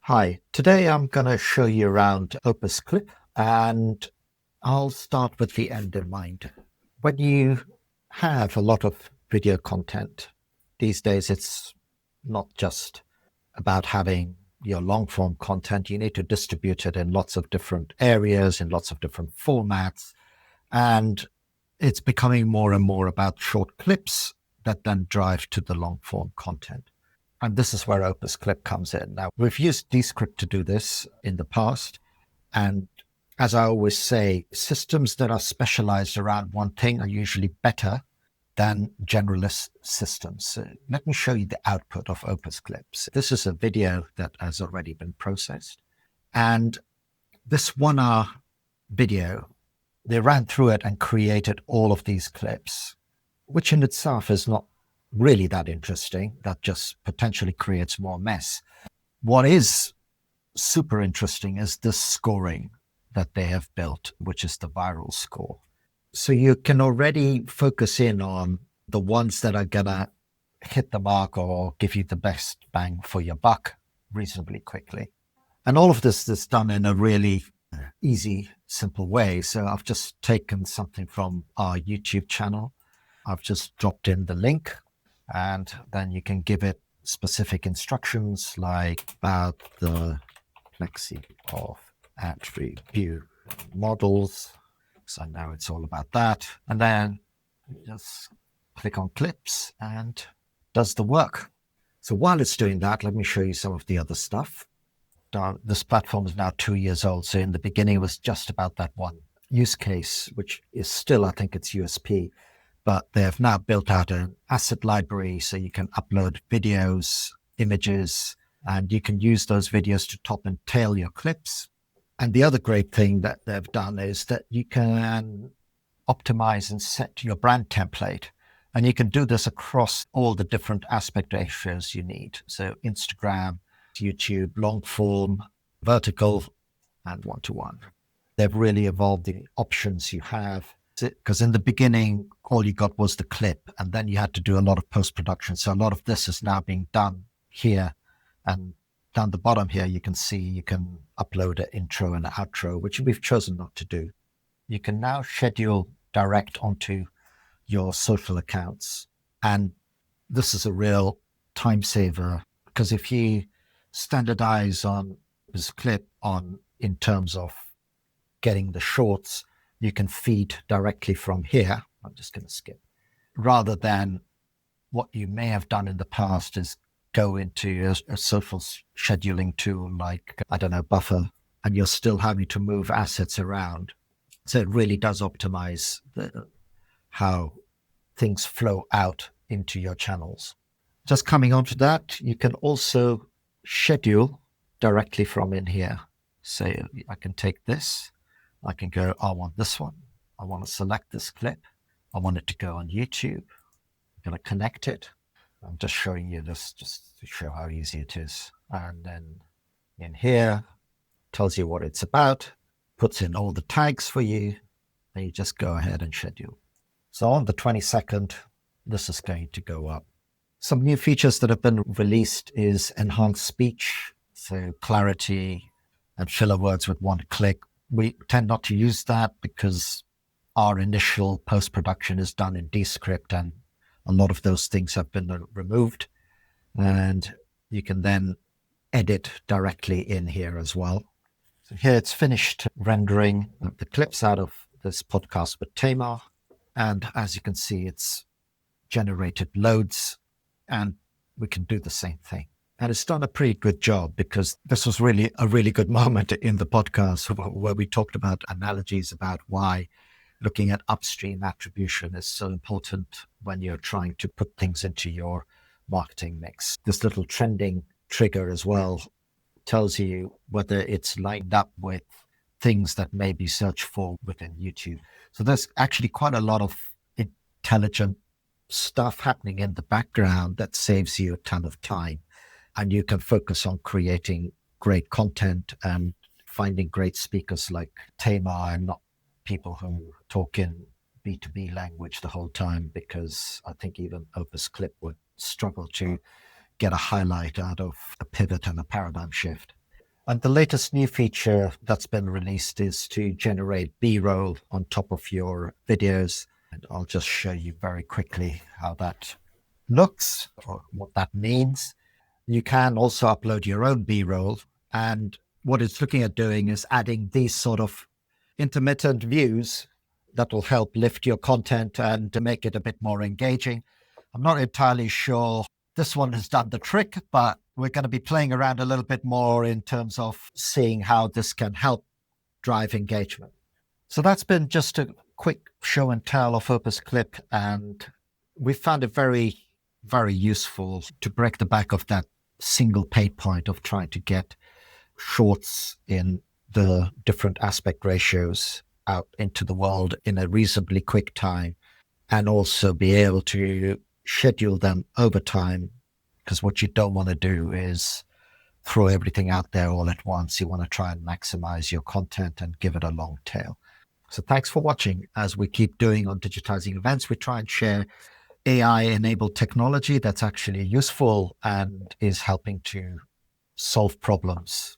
Hi, today I'm going to show you around Opus Clip, and I'll start with the end in mind. When you have a lot of video content, these days it's not just about having your long form content. You need to distribute it in lots of different areas, in lots of different formats, and it's becoming more and more about short clips that then drive to the long form content. And this is where Opus Clip comes in. Now, we've used Descript to do this in the past. And as I always say, systems that are specialized around one thing are usually better than generalist systems. So let me show you the output of Opus Clips. This is a video that has already been processed. And this 1 hour video, they ran through it and created all of these clips, which in itself is not really that interesting. That just potentially creates more mess. What is super interesting is the scoring that they have built, which is the viral score. So you can already focus in on the ones that are gonna hit the mark or give you the best bang for your buck reasonably quickly. And all of this is done in a really easy, simple way. So I've just taken something from our YouTube channel. I've just dropped in the link, and then you can give it specific instructions like about the complexity of attribute models. So now it's all about that. And then just click on clips and does the work. So while it's doing that, let me show you some of the other stuff. This platform is now 2 years old. So in the beginning, it was just about that one use case, which is still, I think, its USP. But they have now built out an asset library so you can upload videos, images, and you can use those videos to top and tail your clips. And the other great thing that they've done is that you can optimize and set your brand template. And you can do this across all the different aspect ratios you need. So Instagram, YouTube, long form, vertical, and one-to-one. They've really evolved the options you have. Because in the beginning, all you got was the clip, and then you had to do a lot of post-production. So a lot of this is now being done here. And down the bottom here, you can see you can upload an intro and an outro, which we've chosen not to do. You can now schedule direct onto your social accounts. And this is a real time saver, because if you standardize on this clip in terms of getting the shorts, you can feed directly from here. I'm just going to skip. Rather than what you may have done in the past is go into a social scheduling tool like, I don't know, Buffer, and you're still having to move assets around. So it really does optimize how things flow out into your channels. Just coming on to that, you can also schedule directly from in here. So I can take this. I can go, I want this one. I want to select this clip. I want it to go on YouTube. I'm going to connect it. I'm just showing you this just to show how easy it is. And then in here, tells you what it's about, puts in all the tags for you, and you just go ahead and schedule. So on the 22nd, this is going to go up. Some new features that have been released is enhanced speech, so clarity and filler words with one click. We tend not to use that because our initial post-production is done in Descript, and a lot of those things have been removed. And you can then edit directly in here as well. So here it's finished rendering the clips out of this podcast with Tamar. And as you can see, it's generated loads, and we can do the same thing. And it's done a pretty good job, because this was really a really good moment in the podcast where we talked about analogies about why looking at upstream attribution is so important when you're trying to put things into your marketing mix. This little trending trigger as well tells you whether it's lined up with things that may be searched for within YouTube. So there's actually quite a lot of intelligent stuff happening in the background that saves you a ton of time. And you can focus on creating great content and finding great speakers like Tamar, and not people who talk in B2B language the whole time, because I think even Opus Clip would struggle to get a highlight out of a pivot and a paradigm shift. And the latest new feature that's been released is to generate B-roll on top of your videos. And I'll just show you very quickly how that looks or what that means. You can also upload your own B-roll. And what it's looking at doing is adding these sort of intermittent views that will help lift your content and to make it a bit more engaging. I'm not entirely sure this one has done the trick, but we're going to be playing around a little bit more in terms of seeing how this can help drive engagement. So that's been just a quick show and tell of Opus Clip, and we found it very, very useful to break the back of that single pain point of trying to get shorts in the different aspect ratios out into the world in a reasonably quick time, and also be able to schedule them over time, because what you don't want to do is throw everything out there all at once. You want to try and maximize your content and give it a long tail. So thanks for watching. As we keep doing on Digitising events, we try and share AI-enabled technology that's actually useful and is helping to solve problems